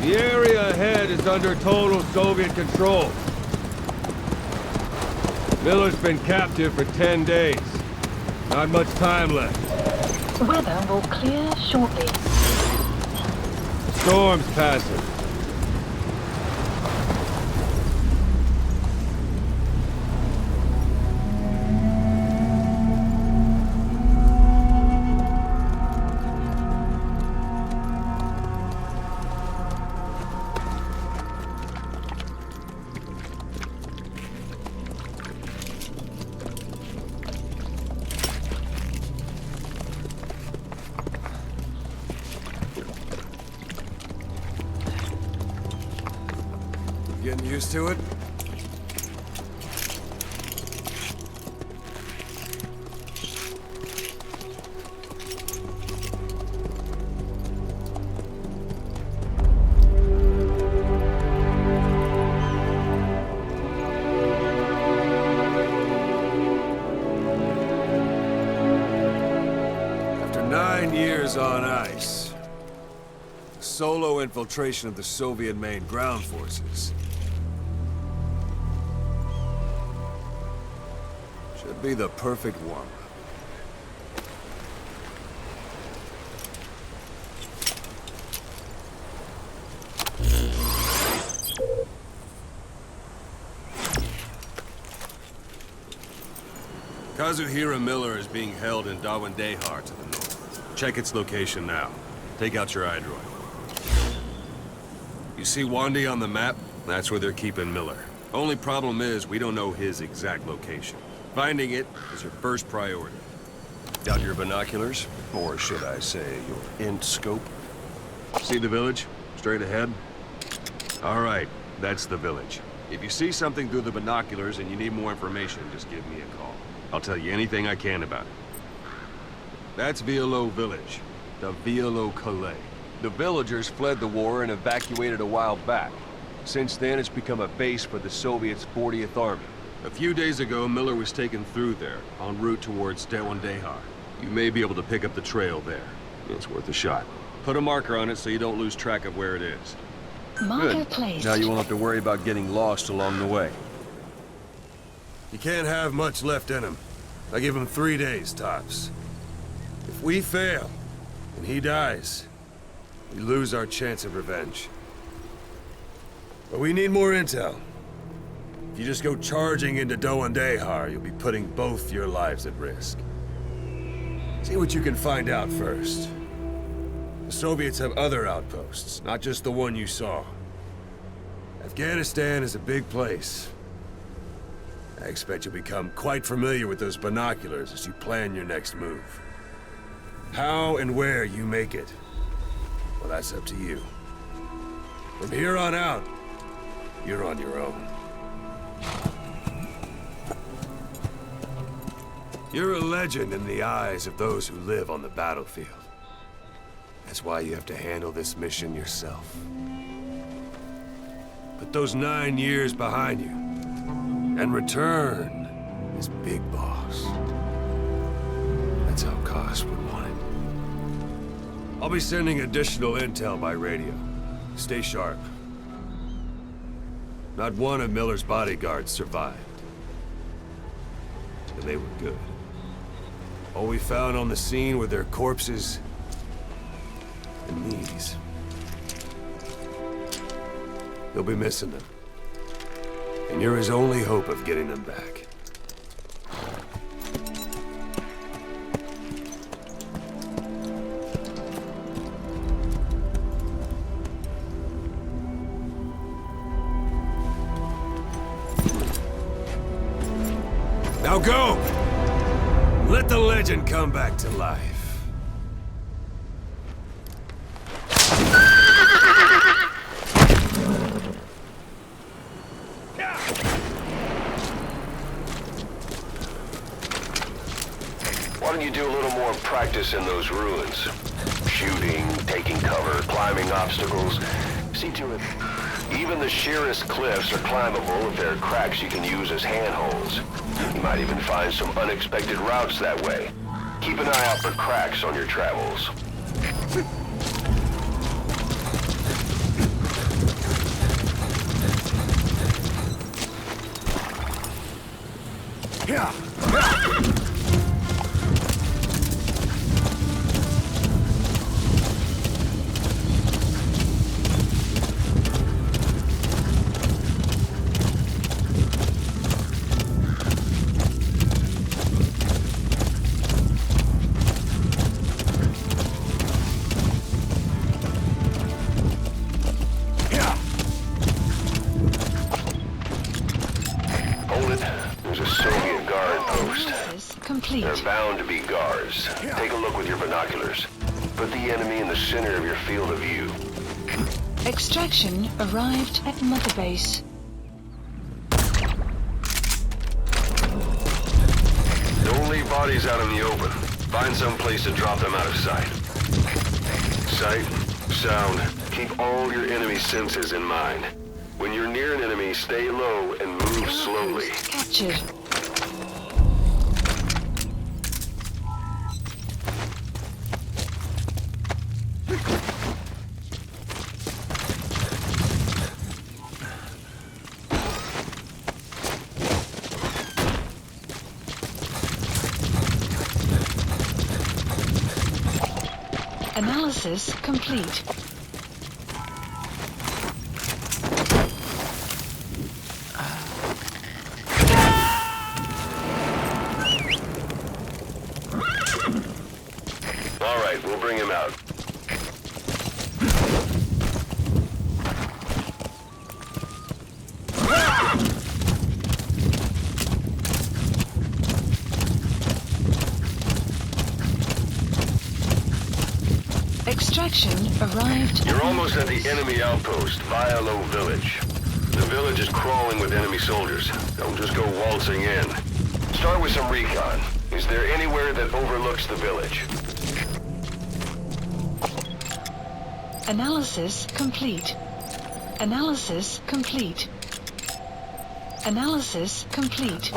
The area ahead is under total Soviet control. Miller's been captive for 10 days. Not much time left. Weather will clear shortly. Storm's passing. Getting used to it? After 9 years on ice, solo infiltration of the Soviet main ground forces. Should be the perfect warm-up. Kazuhira Miller is being held in Dawandehar to the north. Check its location now. Take out your iDroid. You see Wandi on the map? That's where they're keeping Miller. Only problem is, we don't know his exact location. Finding it is your first priority. Got your binoculars? Or should I say, your int scope? See the village? Straight ahead? All right, that's the village. If you see something through the binoculars and you need more information, just give me a call. I'll tell you anything I can about it. That's Violo Village. The Violo Calais. The villagers fled the war and evacuated a while back. Since then, it's become a base for the Soviets' 40th Army. A few days ago, Miller was taken through there, en route towards Dawandehar. You may be able to pick up the trail there. It's worth a shot. Put a marker on it so you don't lose track of where it is. Marker placed. Now you won't have to worry about getting lost along the way. You can't have much left in him. I give him 3 days, tops. If we fail, and he dies, we lose our chance of revenge. But we need more intel. If you just go charging into Dawandehar, you'll be putting both your lives at risk. See what you can find out first. The Soviets have other outposts, not just the one you saw. Afghanistan is a big place. I expect you'll become quite familiar with those binoculars as you plan your next move. How and where you make it, well, that's up to you. From here on out, you're on your own. You're a legend in the eyes of those who live on the battlefield. That's why you have to handle this mission yourself. Put those 9 years behind you, and return as Big Boss. That's how Koss would want it. I'll be sending additional intel by radio. Stay sharp. Not one of Miller's bodyguards survived. And they were good. All we found on the scene were their corpses and knees. You'll be missing them. And you're his only hope of getting them back. Now go! Let the legend come back to life. Why don't you do a little more practice in those ruins? Shooting, taking cover, climbing obstacles. See to it. Even the sheerest cliffs are climbable if there are cracks you can use as handholds. You might even find some unexpected routes that way. Keep an eye out for cracks on your travels. Hold it. There's a Soviet guard post. Analysis complete. They're bound to be guards. Take a look with your binoculars. Put the enemy in the center of your field of view. Extraction arrived at Mother Base. Don't leave bodies out in the open. Find some place to drop them out of sight. Sight, sound, keep all your enemy senses in mind. When you're near an enemy, stay low and move slowly. Captured. Analysis complete. All right, we'll bring him out. Extraction arrived. You're almost at the enemy outpost, Vialo Village. The village is crawling with enemy soldiers. Don't just go waltzing in. Start with some recon. Is there anywhere that overlooks the village? Analysis complete. Analysis complete. Analysis complete.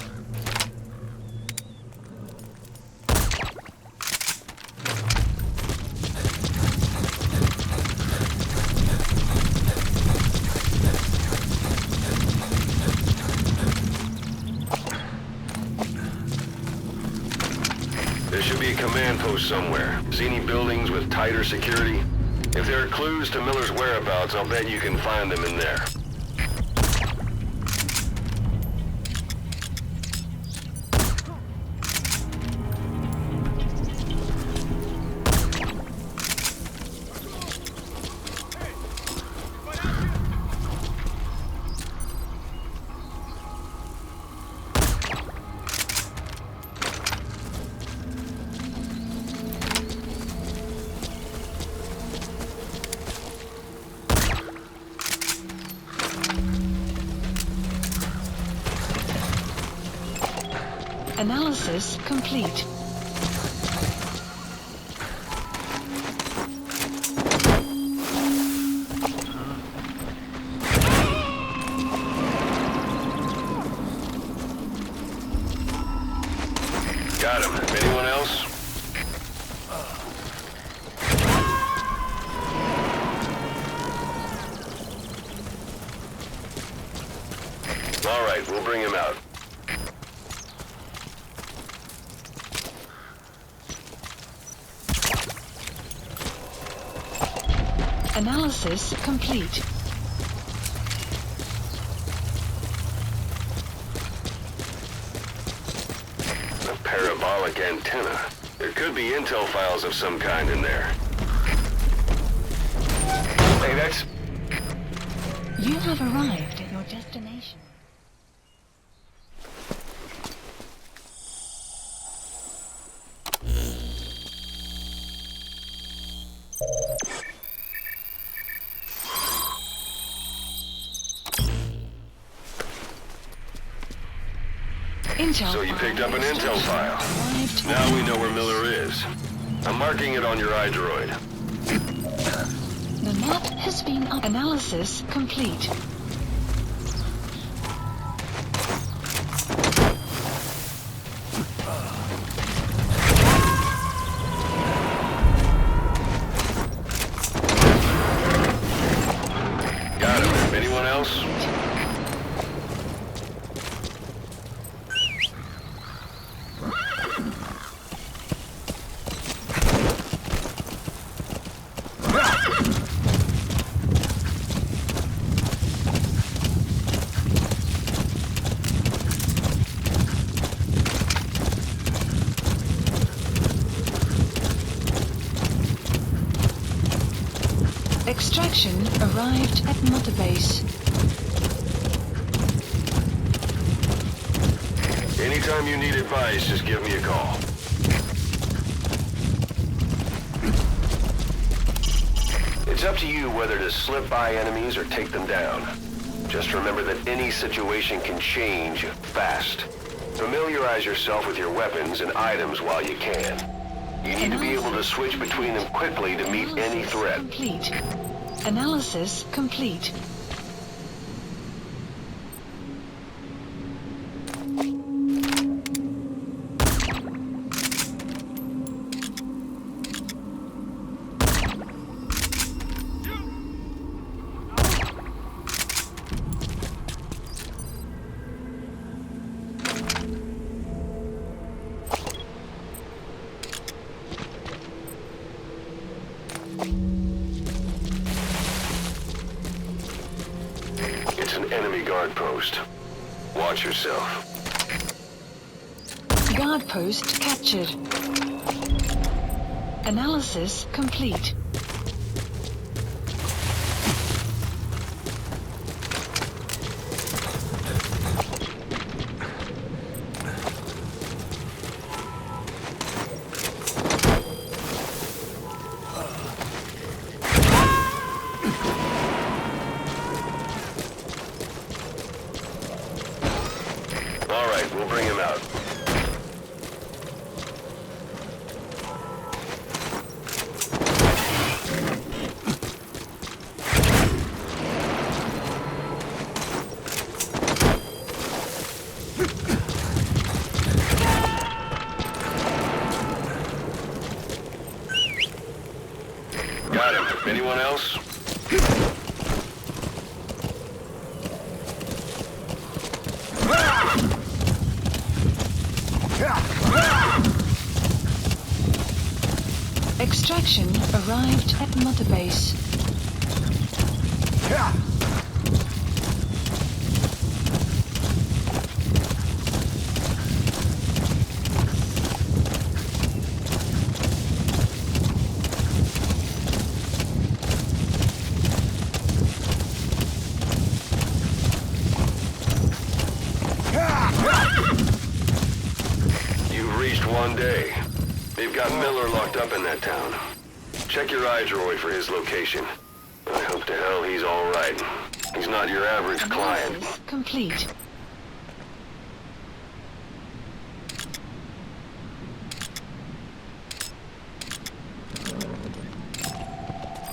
There should be a command post somewhere. See any buildings with tighter security? If there are clues to Miller's whereabouts, I'll bet you can find them in there. Analysis complete. Got him. Anyone else? All right, we'll bring him out. Analysis complete. A parabolic antenna. There could be intel files of some kind in there. Hey, that's... You have arrived at your destination. Intel So you picked up an intel file. arrived. Now we know where Miller is. I'm marking it on your iDroid. The map has been up. Analysis complete. Got him. Anyone else? Extraction arrived at Mother Base. Anytime you need advice, just give me a call. It's up to you whether to slip by enemies or take them down. Just remember that any situation can change fast. Familiarize yourself with your weapons and items while you can. You need to be able to switch between them quickly to meet any threat. Complete. Analysis complete. It's an enemy guard post. Watch yourself. Guard post captured. Analysis complete. All right, we'll bring him out. Got him. Anyone else? Extraction arrived at Mother Base. You've reached one day. They've got Miller locked up in that town. Check your eye droid for his location. I hope to hell he's all right. He's not your average client.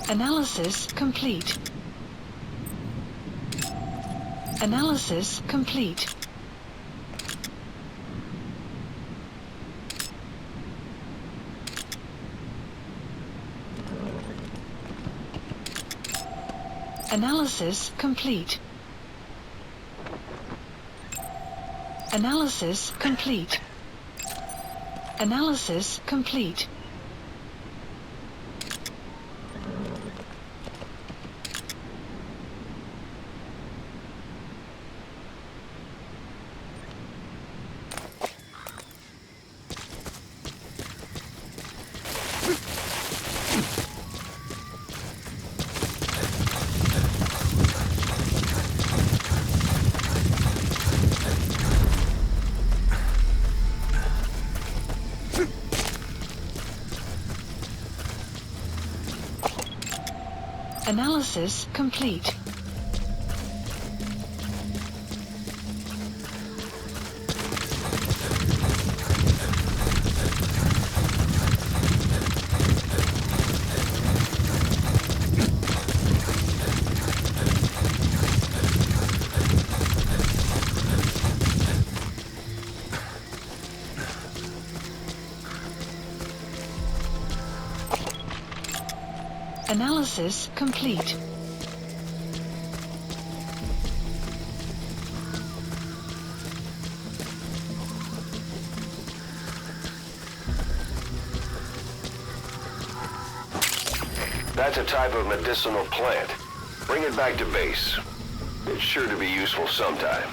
Analysis complete. Analysis complete. Analysis complete. Analysis complete. Analysis complete. Analysis complete. Analysis complete. Analysis complete. That's a type of medicinal plant. Bring it back to base. It's sure to be useful sometime.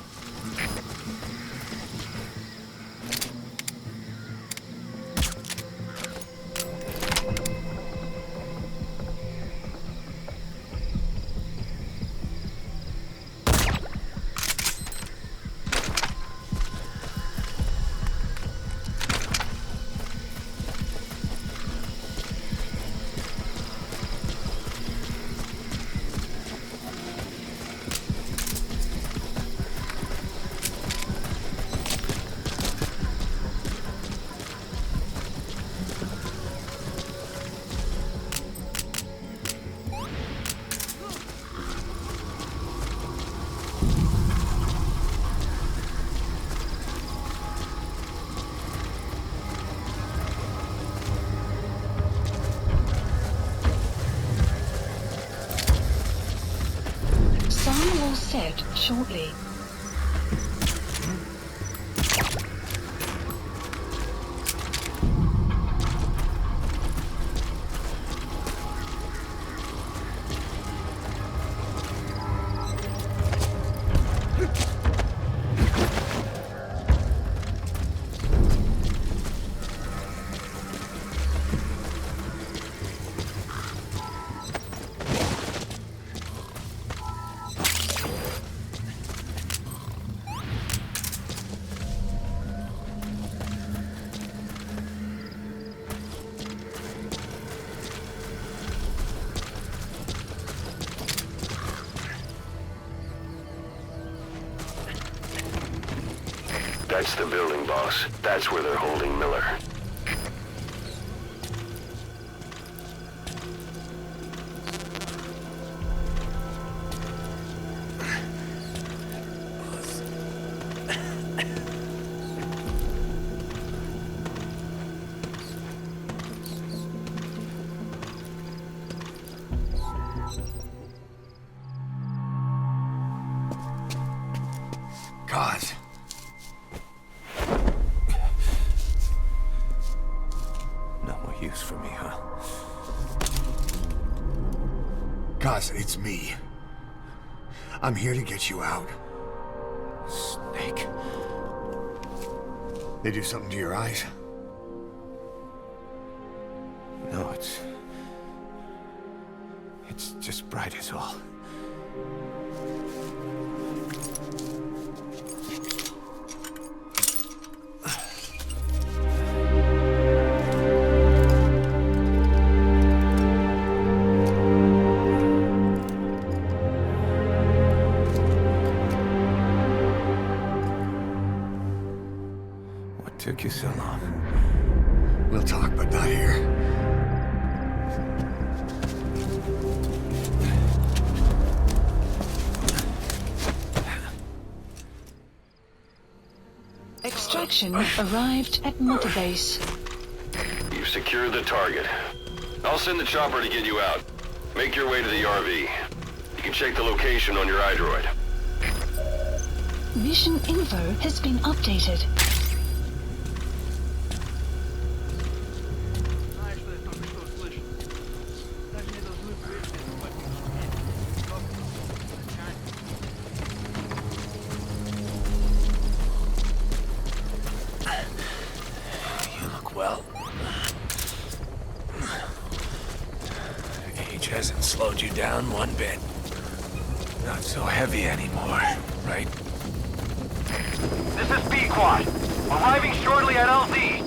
reset shortly. That's the building, boss. That's where they're holding Miller. God. No more use for me, huh? Kaz, it's me. I'm here to get you out. Snake. They do something to your eyes? No, it's just bright as all. What took you so long? We'll talk, but not here. Extraction arrived at Motorbase. You've secured the target. I'll send the chopper to get you out. Make your way to the RV. You can check the location on your iDroid. Mission info has been updated. Знаешь, что я только что услышал? Даже не должны быть You look well. Age hasn't slowed you down one bit. Not so heavy anymore, right? This is Pequod. Arriving shortly at LZ.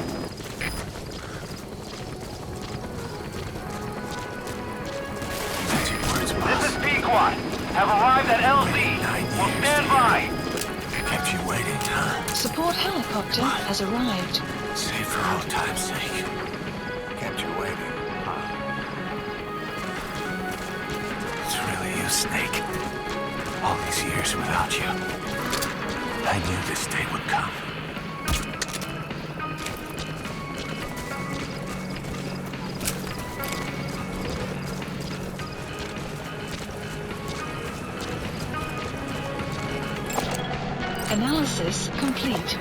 That's your words, This boss. is Pequod. Have arrived at LZ. Will stand by. Kept you waiting, huh? Support helicopter has arrived. Save for old time's sake. Kept you waiting, huh? It's really you, Snake. All these years without you. I knew this day would come. Analysis complete.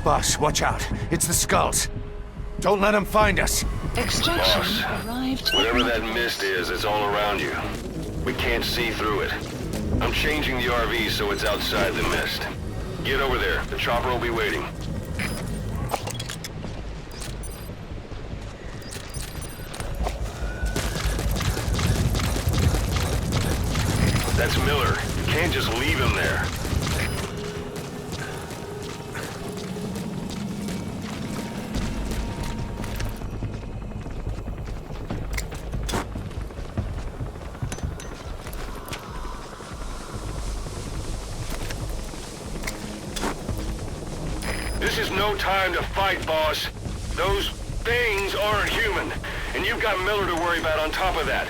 Boss, watch out. It's the Skulls. Don't let them find us. Extraction Boss, arrived. whatever that mist is, it's all around you. We can't see through it. I'm changing the RV so it's outside the mist. Get over there. The chopper will be waiting. That's Miller. You can't just leave him there. This is no time to fight, boss. Those things aren't human, and you've got Miller to worry about on top of that.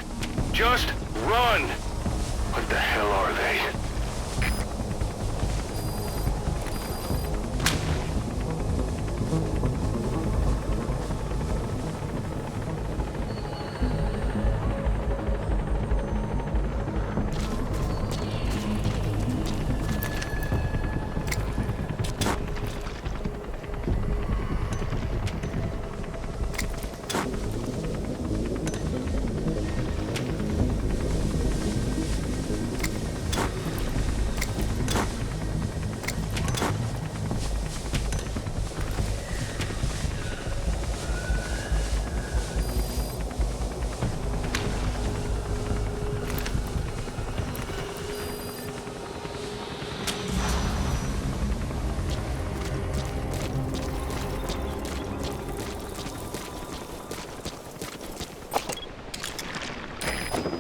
Just run! What the hell are they?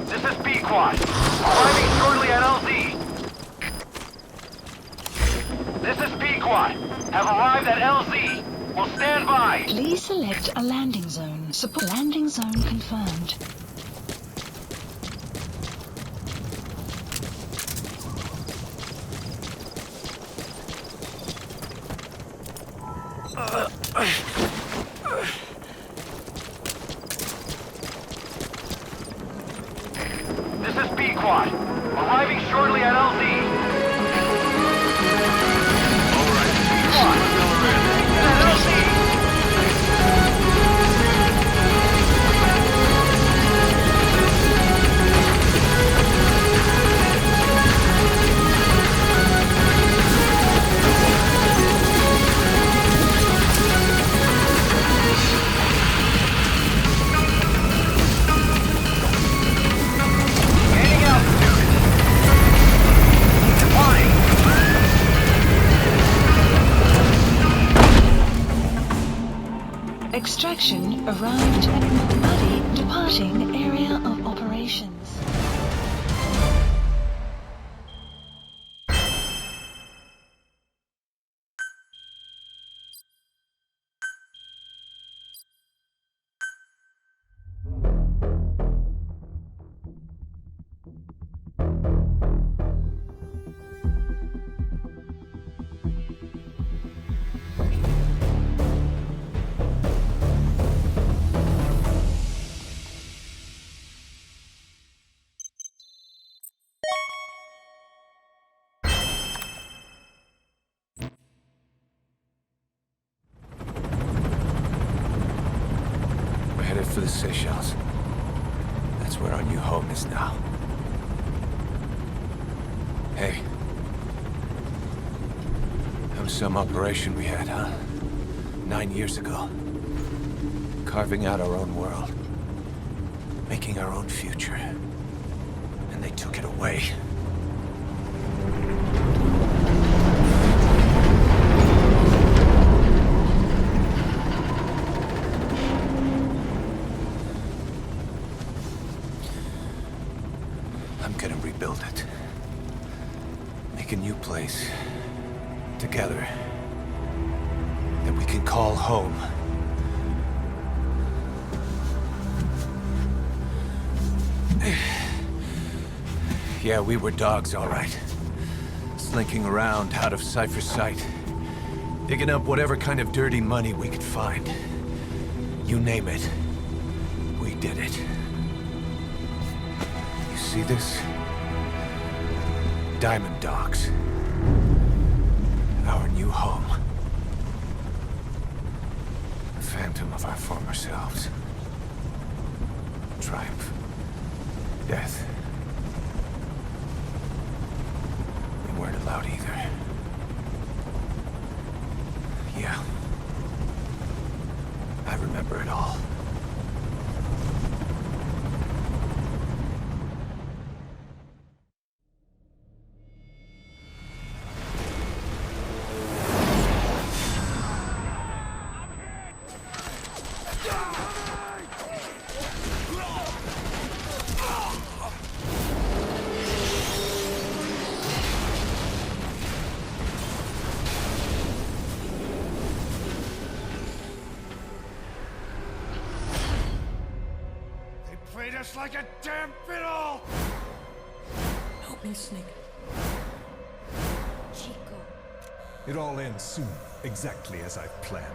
This is Pequod. Arriving shortly at LZ. This is Pequod. Have arrived at LZ. Will stand by. Please select a landing zone. Support landing zone confirmed. This is Pequod. Arriving shortly at LZ. All right. Pequod. At LZ. Gaining altitude. Flying. Extraction arrived. Buddy departing area of operations. We're headed for the Seychelles. That's where our new home is now. Hey. That was some operation we had, huh? 9 years ago. Carving out our own world. Making our own future. And they took it away. I'm gonna rebuild it. Make a new place. Together. That we can call home. Yeah, we were dogs, all right. Slinking around out of Cypher's sight. Digging up whatever kind of dirty money we could find. You name it. We did it. You see this? Diamond Dogs. Our new home. phantom of our former selves. Triumph. Death. We weren't allowed either. Yeah. I remember it all. Played us like a damn fiddle! Help me, Snake. Chico. It all ends soon, exactly as I've planned.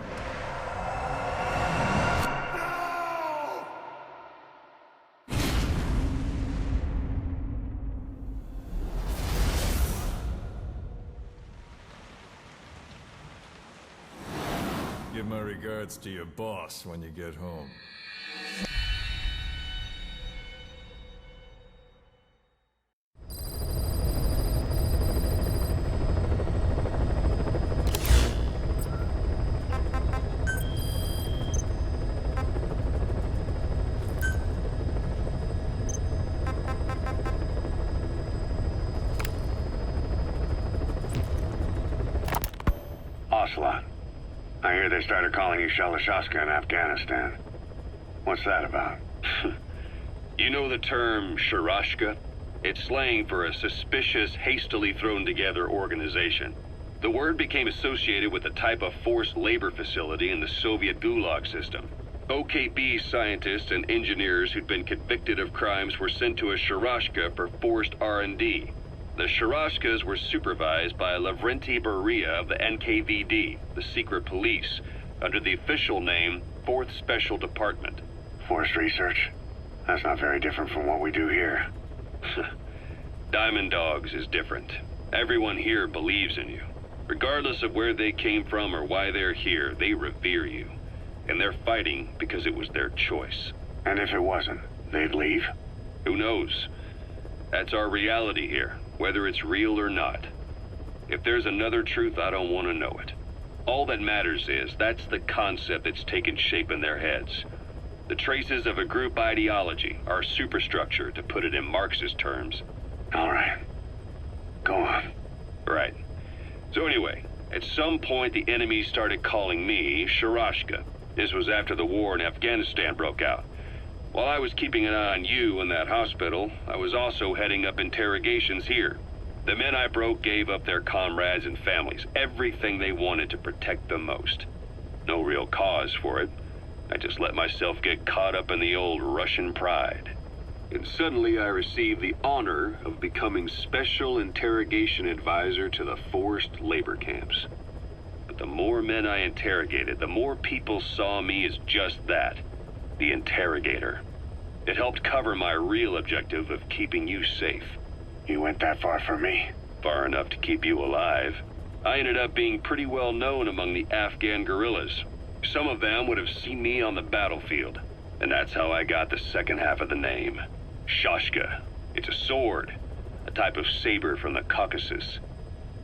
Give my regards to your boss when you get home. Ocelot. I hear they started calling you Shalashaska in Afghanistan. What's that about? You know the term Sharashka? It's slang for a suspicious, hastily thrown together organization. The word became associated with a type of forced labor facility in the Soviet Gulag system. OKB scientists and engineers who'd been convicted of crimes were sent to a Sharashka for forced R&D. The Sharashkas were supervised by Lavrenti Beria of the NKVD, the secret police, under the official name 4th Special Department. Forced research? That's not very different from what we do here. Diamond Dogs is different. Everyone here believes in you. Regardless of where they came from or why they're here, they revere you. And they're fighting because it was their choice. And if it wasn't, they'd leave? Who knows? That's our reality here, whether it's real or not. If there's another truth, I don't want to know it. All that matters is that's the concept that's taken shape in their heads. The traces of a group ideology, our superstructure, to put it in Marxist terms. All right. Go on. Right. So anyway, at some point the enemy started calling me Sharashka. This was after the war in Afghanistan broke out. While I was keeping an eye on you in that hospital, I was also heading up interrogations here. The men I broke gave up their comrades and families, everything they wanted to protect them most. No real cause for it. I just let myself get caught up in the old Russian pride. And suddenly I received the honor of becoming Special Interrogation Advisor to the forced labor camps. But the more men I interrogated, the more people saw me as just that, the interrogator. It helped cover my real objective of keeping you safe. You went that far for me? Far enough to keep you alive. I ended up being pretty well known among the Afghan guerrillas. Some of them would have seen me on the battlefield, and that's how I got the second half of the name. Shashka. It's a sword, a type of saber from the Caucasus.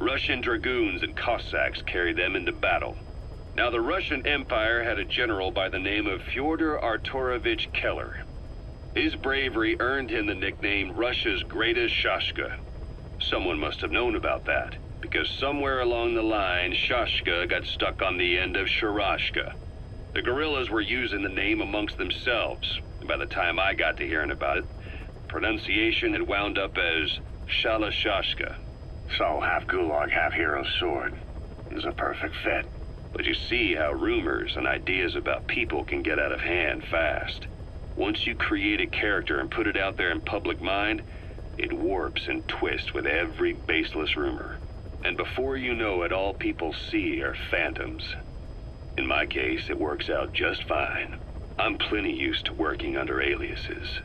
Russian dragoons and Cossacks carried them into battle. Now, the Russian Empire had a general by the name of Fyodor Arturovich Keller. His bravery earned him the nickname Russia's Greatest Shashka. Someone must have known about that, because somewhere along the line, Shashka got stuck on the end of Sharashka. The guerrillas were using the name amongst themselves, and by the time I got to hearing about it, pronunciation had wound up as Shalashashka. So, half Gulag, half Hero Sword. Is a perfect fit. But you see how rumors and ideas about people can get out of hand fast. Once you create a character and put it out there in public mind, it warps and twists with every baseless rumor. And before you know it, all people see are phantoms. In my case, it works out just fine. I'm plenty used to working under aliases.